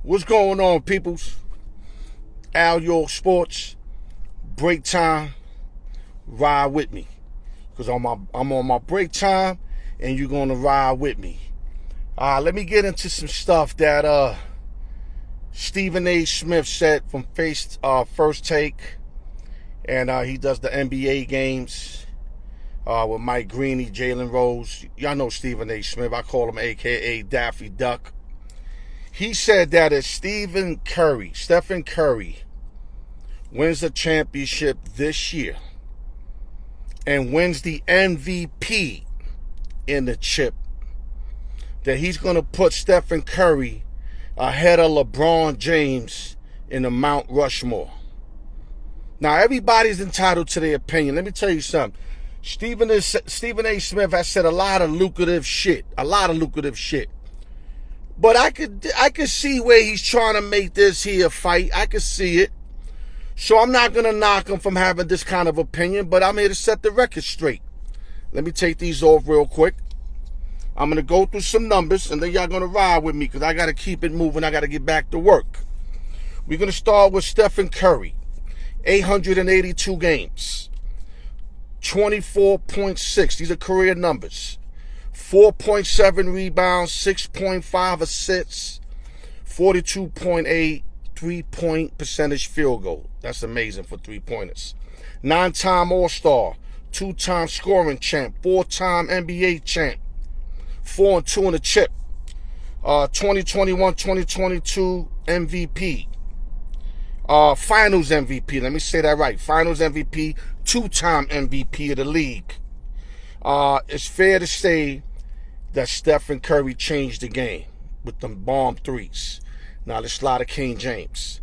What's going on, peoples? Al York Sports, break time, ride with me. Because I'm on my break time, and you're going to ride with me. Let me get into some stuff that Stephen A. Smith said from First Take. And he does the NBA games with Mike Greeny, Jalen Rose. Y'all know Stephen A. Smith. I call him a.k.a. Daffy Duck. He said that if Stephen Curry wins the championship this year and wins the MVP in the chip, that he's going to put Stephen Curry ahead of LeBron James in the Mount Rushmore. Now, everybody's entitled to their opinion. Let me tell you something. Stephen A. Smith has said a lot of lucrative shit. But I could see where he's trying to make this here fight. I could see it. So I'm not going to knock him from having this kind of opinion, but I'm here to set the record straight. Let me take these off real quick. I'm going to go through some numbers, and then y'all going to ride with me because I got to keep it moving. I got to get back to work. We're going to start with Stephen Curry. 882 games. 24.6. These are career numbers. 4.7 rebounds, 6.5 assists, 42.8 3-point percentage field goal. That's amazing for three-pointers. 9-time All-Star, 2-time scoring champ, 4-time NBA champ, 4-2 in the chip. 2021-2022 MVP. Finals MVP. Let me say that right. Finals MVP, 2-time MVP of the league. It's fair to say that Stephen Curry changed the game with them bomb threes. Now let's slide to King James.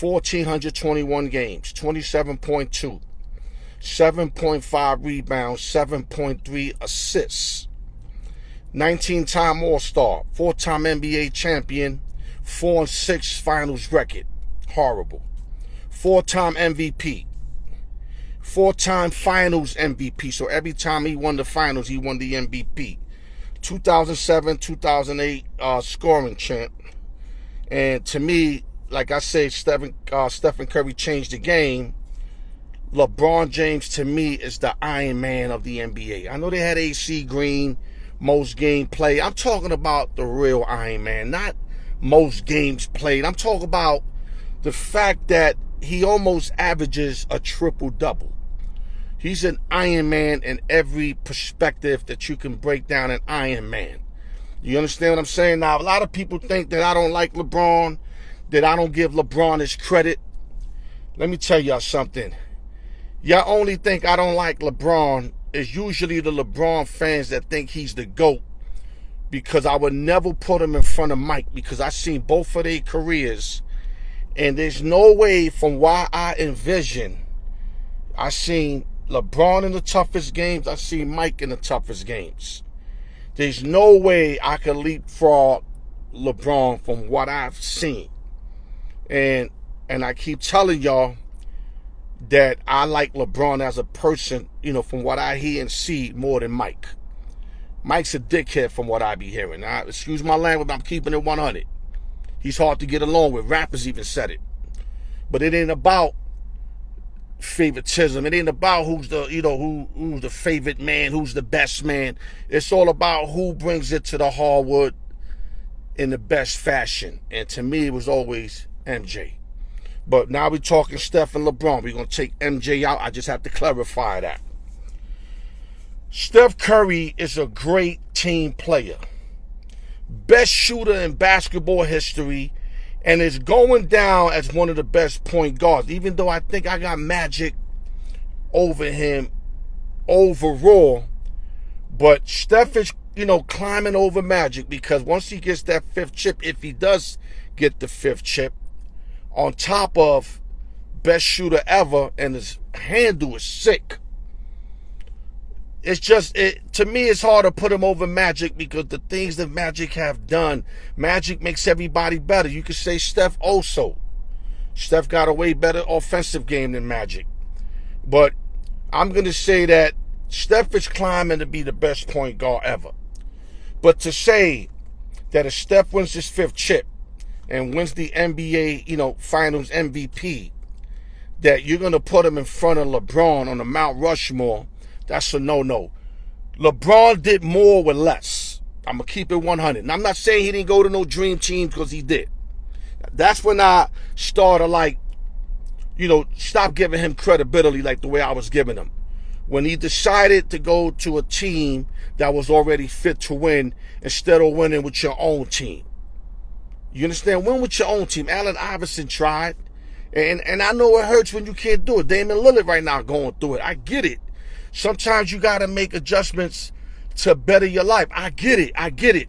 1,421 games, 27.2, 7.5 rebounds, 7.3 assists. 19-time All-Star, 4-time NBA champion, 4-6 finals record. Horrible. 4-time MVP. 4-time finals MVP. So every time he won the finals, he won the MVP. 2007, 2008 scoring champ. And to me, like I said, Stephen Curry changed the game. LeBron James, to me, is the Iron Man of the NBA. I know they had AC Green, most game played. I'm talking about the real Iron Man, not most games played. I'm talking about the fact that he almost averages a triple-double. He's an Iron Man in every perspective that you can break down an Iron Man. You understand what I'm saying? Now, a lot of people think that I don't like LeBron, that I don't give LeBron his credit. Let me tell y'all something. Y'all only think I don't like LeBron is usually the LeBron fans that think he's the GOAT, because I would never put him in front of Mike, because I've seen both of their careers, and there's no way from what I envision. I seen LeBron in the toughest games. I seen Mike in the toughest games. There's no way I could leapfrog LeBron from what I've seen. And I keep telling y'all that I like LeBron as a person, from what I hear and see, more than Mike. Mike's a dickhead from what I be hearing. Now, excuse my language, but I'm keeping it 100. He's hard to get along with. Rappers even said it. But it ain't about favoritism. It ain't about who's the who's the favorite man, who's the best man. It's all about who brings it to the hardwood in the best fashion. And to me, it was always MJ. But now we're talking Steph and LeBron. We're going to take MJ out. I just have to clarify that. Steph Curry is a great team player. Best shooter in basketball history, and is going down as one of the best point guards, even though I think I got Magic over him overall. But Steph is, climbing over Magic, because once he gets that 5th chip, if he does get the 5th chip, on top of best shooter ever, and his handle is sick. It's just, to me, it's hard to put him over Magic, because the things that Magic have done, Magic makes everybody better. You could say Steph also. Steph got a way better offensive game than Magic. But I'm going to say that Steph is climbing to be the best point guard ever. But to say that if Steph wins his 5th chip, and wins the NBA, Finals MVP, that you're going to put him in front of LeBron on the Mount Rushmore, that's a no-no. LeBron did more with less. I'm going to keep it 100. And I'm not saying he didn't go to no dream team, because he did. That's when I started, stop giving him credibility like the way I was giving him. When he decided to go to a team that was already fit to win instead of winning with your own team. You understand? Win with your own team. Allen Iverson tried. And I know it hurts when you can't do it. Damian Lillard right now going through it. I get it. Sometimes you got to make adjustments to better your life. I get it.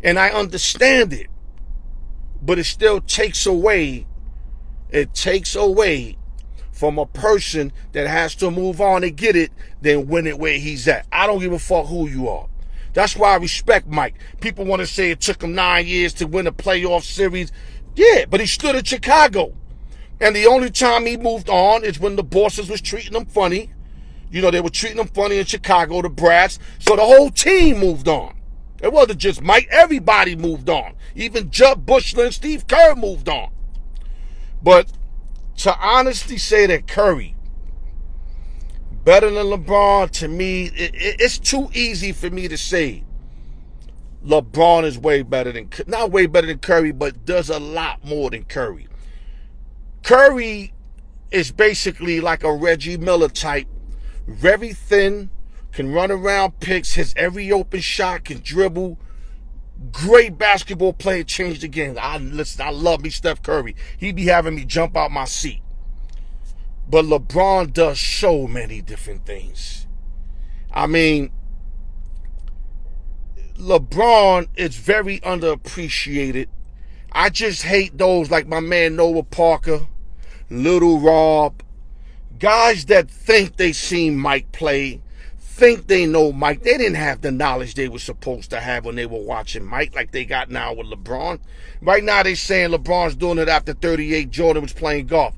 And I understand it. But it still takes away. It takes away from a person that has to move on and get it, then win it where he's at. I don't give a fuck who you are. That's why I respect Mike. People want to say it took him 9 years to win a playoff series. Yeah, but he stood at Chicago. And the only time he moved on is when the bosses was treating him funny. They were treating him funny in Chicago, the brats. So the whole team moved on. It wasn't just Mike. Everybody moved on. Even Jud Buechler and Steve Kerr moved on. But to honestly say that Curry better than LeBron, to me, it's too easy for me to say LeBron is not way better than Curry, but does a lot more than Curry. Curry is basically like a Reggie Miller type, very thin, can run around picks, hits every open shot, can dribble. Great basketball player, changed the game. I love me Steph Curry. He be having me jump out my seat. But LeBron does so many different things. I mean, LeBron is very underappreciated. I just hate those like my man Noah Parker, Little Rob, guys that think they seen Mike play, think they know Mike. They didn't have the knowledge they were supposed to have when they were watching Mike like they got now with LeBron. Right now they saying LeBron's doing it after 38. Jordan was playing golf.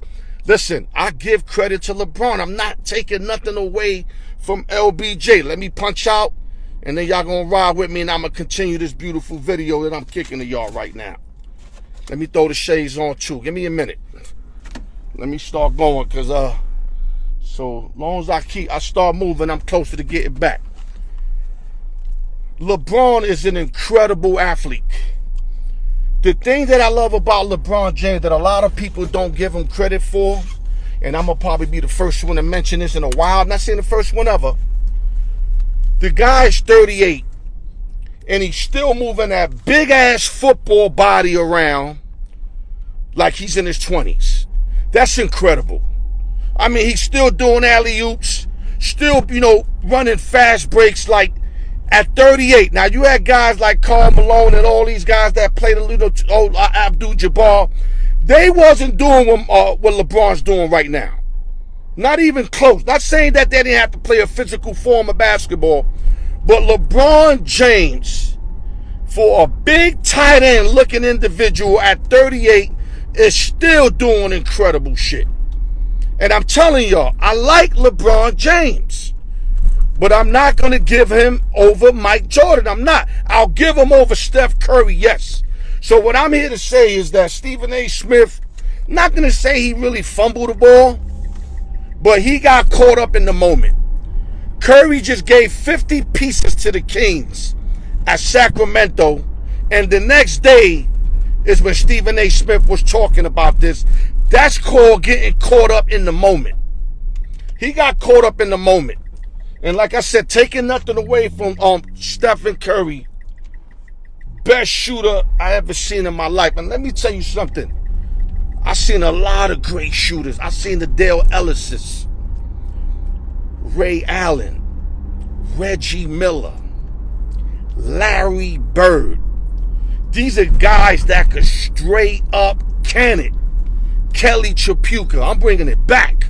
Listen, I give credit to LeBron. I'm not taking nothing away from LBJ. Let me punch out, and then y'all gonna ride with me, and I'm gonna continue this beautiful video that I'm kicking to y'all right now. Let me throw the shades on too. Give me a minute. Let me start going, because so long as I start moving, I'm closer to getting back. LeBron is an incredible athlete. The thing that I love about LeBron James that a lot of people don't give him credit for, and I'm going to probably be the first one to mention this in a while, I'm not saying the first one ever. The guy's 38, and he's still moving that big-ass football body around like he's in his 20s. That's incredible. I mean, he's still doing alley-oops, still, running fast breaks like at 38. Now, you had guys like Karl Malone and all these guys that played Abdul-Jabbar. They wasn't doing what LeBron's doing right now. Not even close. Not saying that they didn't have to play a physical form of basketball, but LeBron James, for a big tight end looking individual at 38, is still doing incredible shit. And I'm telling y'all, I like LeBron James, but I'm not going to give him over Mike Jordan. I'm not. I'll give him over Steph Curry, yes. So what I'm here to say is that Stephen A. Smith, I'm not going to say he really fumbled the ball, but he got caught up in the moment. Curry just gave 50 pieces to the Kings at Sacramento, and the next day is when Stephen A. Smith was talking about this. That's called getting caught up in the moment. He got caught up in the moment. And like I said, taking nothing away from Stephen Curry, best shooter I ever seen in my life. And let me tell you something. I've seen a lot of great shooters. I've seen the Dale Ellises, Ray Allen, Reggie Miller, Larry Bird. These are guys that could straight up can it. Kelly Tripucka, I'm bringing it back.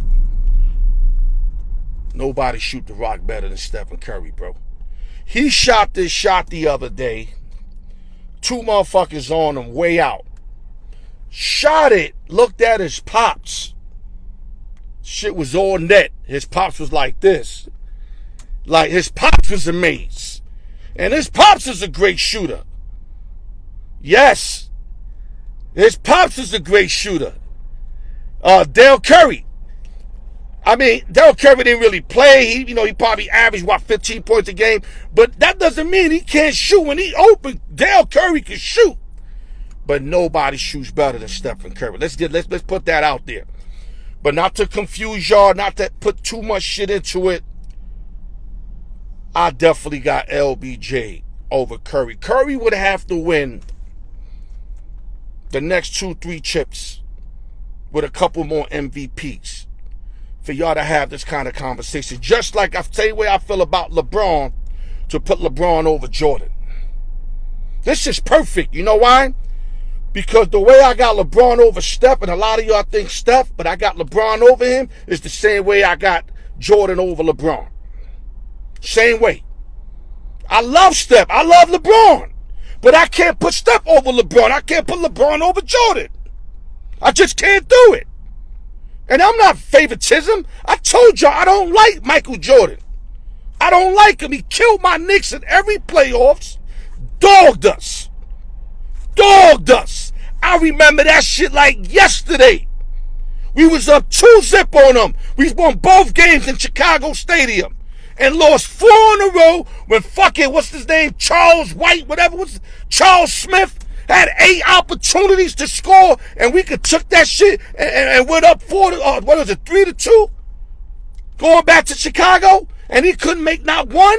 Nobody shoot the rock better than Stephen Curry, bro. He shot this shot the other day. 2 motherfuckers on him way out. Shot it, looked at his pops. Shit was all net. His pops was like this. Like his pops was amazed. And his pops is a great shooter. Yes. His pops is a great shooter. Dale Curry. I mean, Dale Curry didn't really play. He probably averaged, 15 points a game. But that doesn't mean he can't shoot. When he open, Dale Curry can shoot. But nobody shoots better than Stephen Curry. Let's put that out there. But not to confuse y'all, not to put too much shit into it. I definitely got LBJ over Curry. Curry would have to win the next 2-3 chips with a couple more MVPs for y'all to have this kind of conversation. Just like I tell you the way I feel about LeBron, to put LeBron over Jordan. This is perfect. You know why? Because the way I got LeBron over Steph, and a lot of y'all think Steph, but I got LeBron over him, is the same way I got Jordan over LeBron. Same way. I love Steph. I love LeBron. But I can't put Steph over LeBron. I can't put LeBron over Jordan. I just can't do it. And I'm not favoritism. I told y'all I don't like Michael Jordan. I don't like him. He killed my Knicks in every playoffs. Dogged us. Dogged us. I remember that shit like yesterday. We was up 2-0 on them. We won both games in Chicago Stadium and lost 4 in a row when fucking, what's his name, Charles White, whatever, Charles Smith had 8 opportunities to score, and we could took that shit and went up 3-2, going back to Chicago, and he couldn't make not one.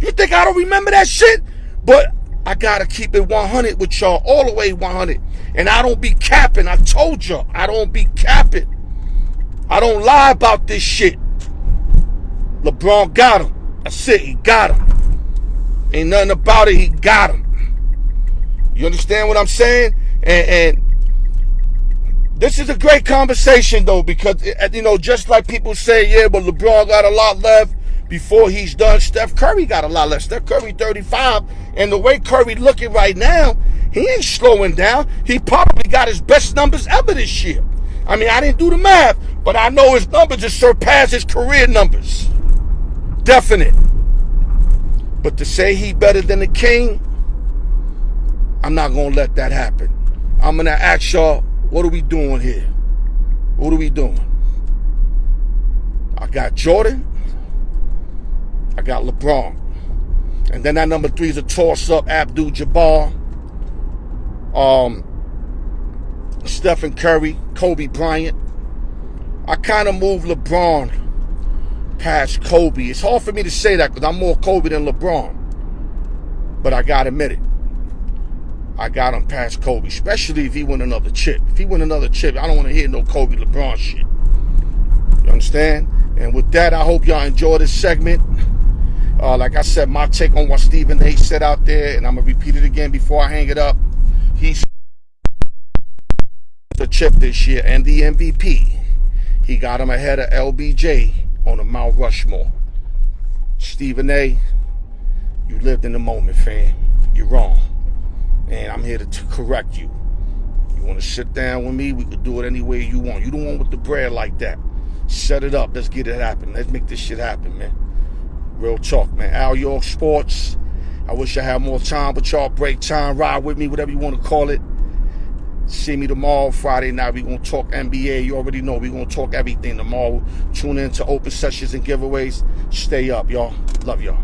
You think I don't remember that shit? But I gotta keep it 100 with y'all, all the way 100. And I don't be capping. I told y'all, I don't be capping. I don't lie about this shit. LeBron got him. That's it, he got him. Ain't nothing about it, he got him. You understand what I'm saying? And this is a great conversation, though, because, just like people say, yeah, but LeBron got a lot left before he's done. Steph Curry got a lot left. Steph Curry 35, and the way Curry looking right now, he ain't slowing down. He probably got his best numbers ever this year. I mean, I didn't do the math, but I know his numbers just surpassed his career numbers. Definite. But to say he better than the King, I'm not going to let that happen. I'm going to ask y'all, what are we doing here? What are we doing? I got Jordan. I got LeBron. And then that number 3 is a toss-up, Abdul-Jabbar. Stephen Curry, Kobe Bryant. I kind of moved LeBron past Kobe. It's hard for me to say that because I'm more Kobe than LeBron. But I got to admit it. I got him past Kobe, especially if he win another chip. If he win another chip, I don't want to hear no Kobe LeBron shit. You understand? And with that, I hope y'all enjoy this segment. Like I said, my take on what Stephen A. said out there, and I'm going to repeat it again before I hang it up. He's the chip this year and the MVP. He got him ahead of LBJ on the Mount Rushmore. Stephen A., you lived in the moment, fam. You're wrong. And I'm here to correct you. You want to sit down with me, we could do it any way you want. You don't want with the bread like that. Set it up. Let's get it happen. Let's make this shit happen, man. Real talk, man. Al York Sports. I wish I had more time, but y'all break time, ride with me, whatever you want to call it. See me tomorrow, Friday night. We're going to talk NBA. You already know we're going to talk everything tomorrow. Tune in to open sessions and giveaways. Stay up, y'all. Love y'all.